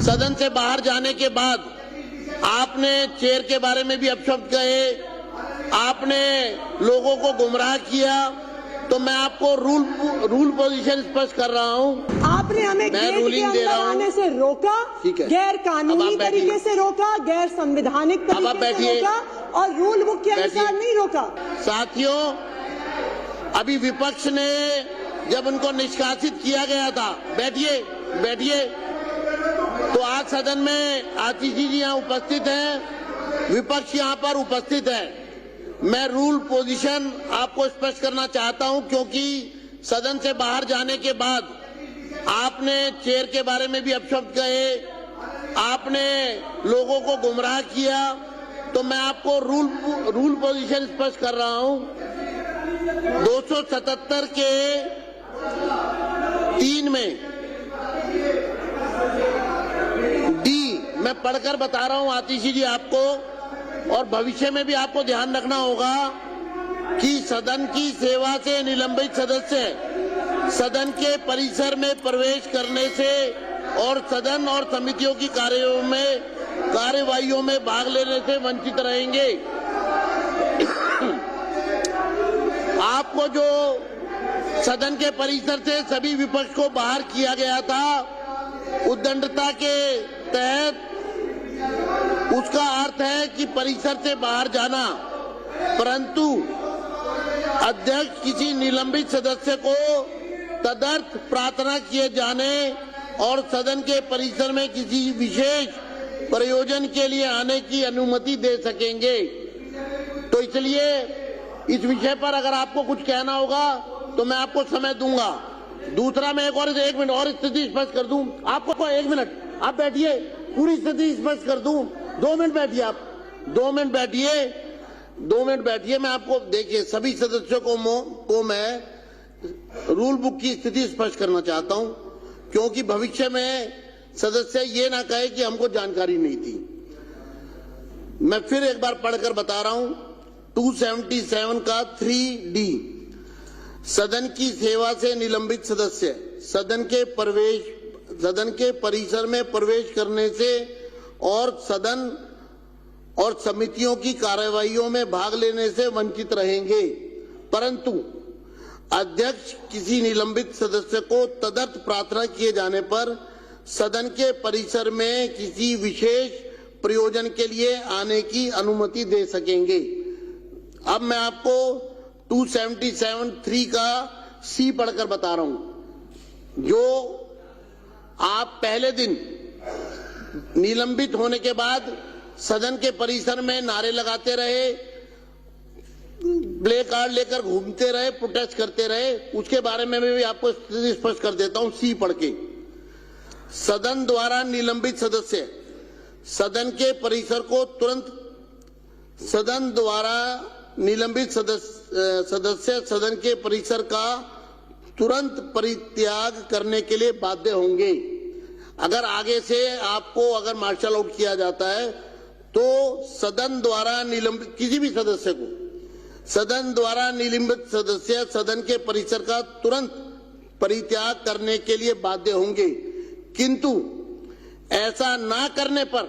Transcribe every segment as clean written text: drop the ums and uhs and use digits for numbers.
सदन से बाहर जाने के बाद आपने चेयर के बारे में भी अपशब्द कहे, आपने लोगों को गुमराह किया, तो मैं आपको रूल पोजीशन स्पष्ट कर रहा हूं। आपने हमें गेट के अंदर आने से रोका, गैर कानूनी तरीके से रोका, गैर संवैधानिक तरीके से रोका और रूल बुक के अनुसार नहीं रोका। साथियों, अभी विपक्ष ने जब उनको निष्कासित किया गया था, बैठिए, तो आज सदन में आतिशी जी यहाँ उपस्थित हैं, विपक्ष यहाँ पर उपस्थित है। मैं रूल पोजीशन आपको स्पष्ट करना चाहता हूं, क्योंकि सदन से बाहर जाने के बाद आपने चेयर के बारे में भी अपशब्द कहे, आपने लोगों को गुमराह किया, तो मैं आपको रूल पोजीशन स्पष्ट कर रहा हूं। 277 के 3 में डी मैं पढ़कर बता रहा हूं आतिशी जी आपको, और भविष्य में भी आपको ध्यान रखना होगा कि सदन की सेवा से निलंबित सदस्य सदन के परिसर में प्रवेश करने से और सदन और समितियों की कार्यवाहियों में भाग लेने से वंचित रहेंगे। आपको जो सदन के परिसर से सभी विपक्ष को बाहर किया गया था, उद्दंडता के तहत उसका अर्थ है कि परिसर से बाहर जाना, परंतु अध्यक्ष किसी निलंबित सदस्य को तदर्थ प्रार्थना किए जाने और सदन के परिसर में किसी विशेष प्रयोजन के लिए आने की अनुमति दे सकेंगे। तो इसलिए इस विषय पर अगर आपको कुछ कहना होगा तो मैं आपको समय दूंगा। दूसरा, मैं एक मिनट और स्थिति स्पष्ट कर दूं आपको। 1 मिनट आप बैठिए, पूरी स्थिति स्पष्ट कर दूं। 2 मिनट बैठिए, आप 2 मिनट बैठिए। मैं आपको, देखिए, सभी सदस्यों को मैं रूल बुक की स्थिति स्पष्ट करना चाहता हूं, क्योंकि भविष्य में सदस्य ये ना कहे कि हमको जानकारी नहीं थी। मैं फिर एक बार पढ़कर बता रहा हूं। 277 का 3D, सदन की सेवा से निलंबित सदस्य सदन के परिसर में प्रवेश करने से और सदन और समितियों की कार्यवाहियों में भाग लेने से वंचित रहेंगे, परंतु अध्यक्ष किसी निलंबित सदस्य को तदर्थ प्रार्थना किए जाने पर सदन के परिसर में किसी विशेष प्रयोजन के लिए आने की अनुमति दे सकेंगे। अब मैं आपको 277(3) का C पढ़कर बता रहा हूं। जो आप पहले दिन निलंबित होने के बाद सदन के परिसर में नारे लगाते रहे, प्ले कार्ड लेकर घूमते रहे, प्रोटेस्ट करते रहे, उसके बारे में भी आपको स्पष्ट कर देता हूं C पढ़ के। सदन द्वारा निलंबित सदस्य सदन के परिसर को तुरंत सदन के परिसर का तुरंत परित्याग करने के लिए बाध्य होंगे। अगर आगे से आपको अगर मार्शल आउट किया जाता है तो सदन द्वारा निलंबित किसी भी सदस्य को सदन द्वारा निलंबित सदस्य सदन के परिसर का तुरंत परित्याग करने के लिए बाध्य होंगे, किंतु ऐसा ना करने पर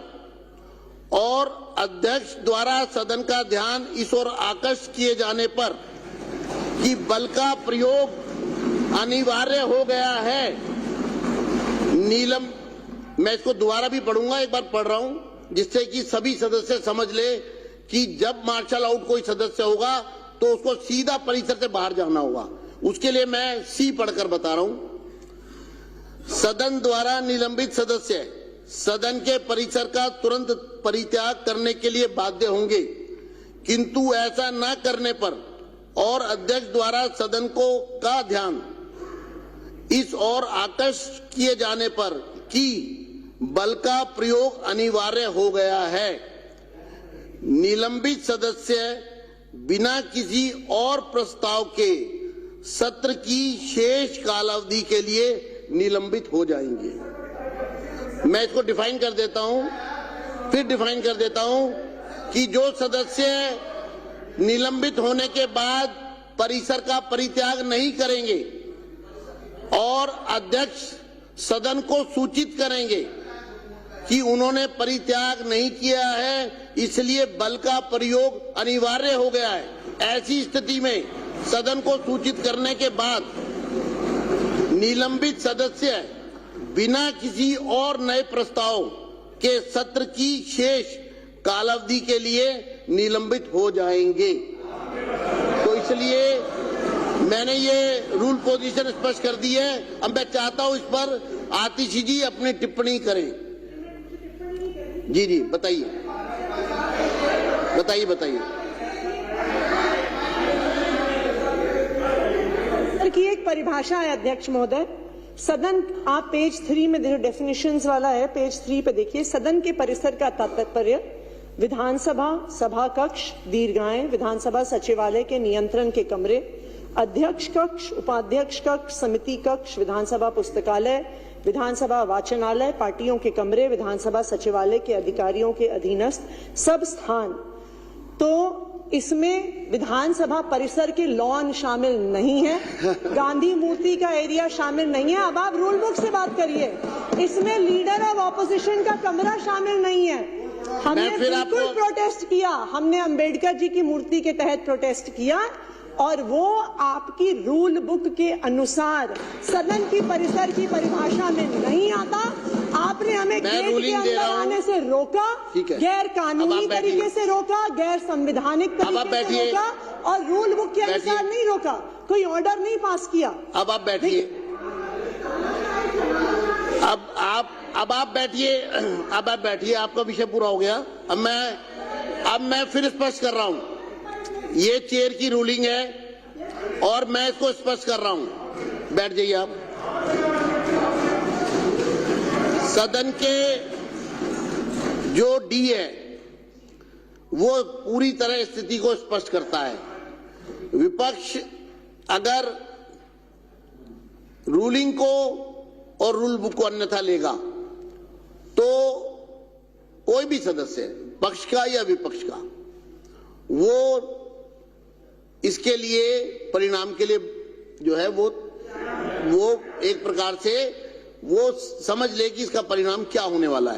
और अध्यक्ष द्वारा सदन का ध्यान इस ओर आकर्षित किए जाने पर कि बल का प्रयोग अनिवार्य हो गया है, मैं इसको दोबारा भी पढ़ूंगा, एक बार पढ़ रहा हूं, जिससे कि सभी सदस्य समझ ले कि जब मार्शल आउट कोई सदस्य होगा तो उसको सीधा परिसर से बाहर जाना होगा। उसके लिए मैं C पढ़कर बता रहा हूं। सदन द्वारा निलंबित सदस्य सदन के परिसर का तुरंत परित्याग करने के लिए बाध्य होंगे, किंतु ऐसा न करने पर और अध्यक्ष द्वारा सदन का ध्यान इस ओर आकर्षित किए जाने पर कि बल का प्रयोग अनिवार्य हो गया है, निलंबित सदस्य बिना किसी और प्रस्ताव के सत्र की शेष कालावधि के लिए निलंबित हो जाएंगे। मैं इसको डिफाइन कर देता हूं, फिर डिफाइन कर देता हूं कि जो सदस्य निलंबित होने के बाद परिसर का परित्याग नहीं करेंगे और अध्यक्ष सदन को सूचित करेंगे कि उन्होंने परित्याग नहीं किया है, इसलिए बल का प्रयोग अनिवार्य हो गया है। ऐसी स्थिति में सदन को सूचित करने के बाद निलंबित सदस्य बिना किसी और नए प्रस्ताव के सत्र की शेष कालावधि के लिए निलंबित हो जाएंगे। तो इसलिए मैंने ये रूल पोजीशन स्पष्ट कर दी है। अब मैं चाहता हूं इस पर आतिशी जी अपनी टिप्पणी करें। जी जी बताइए बताइए बताइए। सर की एक परिभाषा है अध्यक्ष महोदय, सदन, आप पेज 3 में जो डेफिनेशंस वाला है पेज 3 पे देखिए, सदन के परिसर का तात्पर्य विधानसभा सभा कक्ष, दीर्घाएं, विधानसभा सचिवालय के नियंत्रण के कमरे, अध्यक्ष कक्ष, उपाध्यक्ष कक्ष, समिति कक्ष, विधानसभा पुस्तकालय, विधानसभा वाचनालय, पार्टियों के कमरे, विधानसभा सचिवालय के अधिकारियों के अधीनस्थ सब स्थान। तो इसमें विधानसभा परिसर के लॉन शामिल नहीं है, गांधी मूर्ति का एरिया शामिल नहीं है। अब आप रूल बुक से बात करिए। इसमें लीडर ऑफ ऑपोजिशन का कमरा शामिल नहीं है। हमने बिल्कुल प्रोटेस्ट किया, हमने अंबेडकर जी की मूर्ति के तहत प्रोटेस्ट किया और वो आपकी रूल बुक के अनुसार सदन की परिसर की परिभाषा में नहीं आता। आपने हमें गेट के अंदर आने से रोका, गैर कानूनी तरीके से रोका, गैर संवैधानिक तरीके से रोका और रूल बुक के अनुसार नहीं रोका, कोई ऑर्डर नहीं पास किया। अब आप बैठिए, अब आप बैठिए, अब आप बैठिए, आपका विषय पूरा हो गया। अब मैं फिर स्पष्ट कर रहा हूं, ये चेयर की रूलिंग है और मैं इसको स्पष्ट कर रहा हूं। बैठ जाइए आप। सदन के जो डी है वो पूरी तरह स्थिति को स्पष्ट करता है। विपक्ष अगर रूलिंग को और रूल बुक को अन्यथा लेगा तो कोई भी सदस्य, पक्ष का या विपक्ष का, वो इसके लिए परिणाम के लिए जो है वो एक प्रकार से वो समझ ले कि इसका परिणाम क्या होने वाला है।